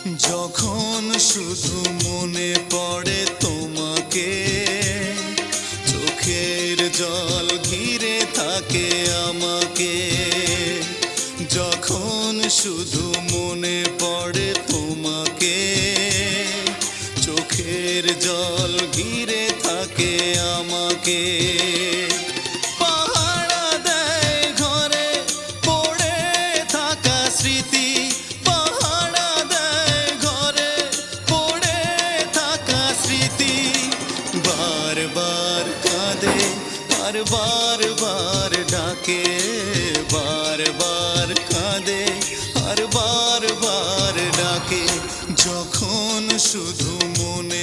যখন শুধু মনে পড়ে তোমাকে, চোখের জল ঘিরে থাকে আমাকে। যখন শুধু মনে পড়ে তোমাকে, চোখের জল ঘিরে থাকে আমাকে। পাহারা দেয় ঘরে পড়ে থাকা স্মৃতি, পাহারা দেয় ঘরে পড়ে থাকা স্মৃতি। বারবার কাঁদে আর বারবার ডাকে, বারবার কাঁদে আর বারবার ডাকে। যখন শুধু মনে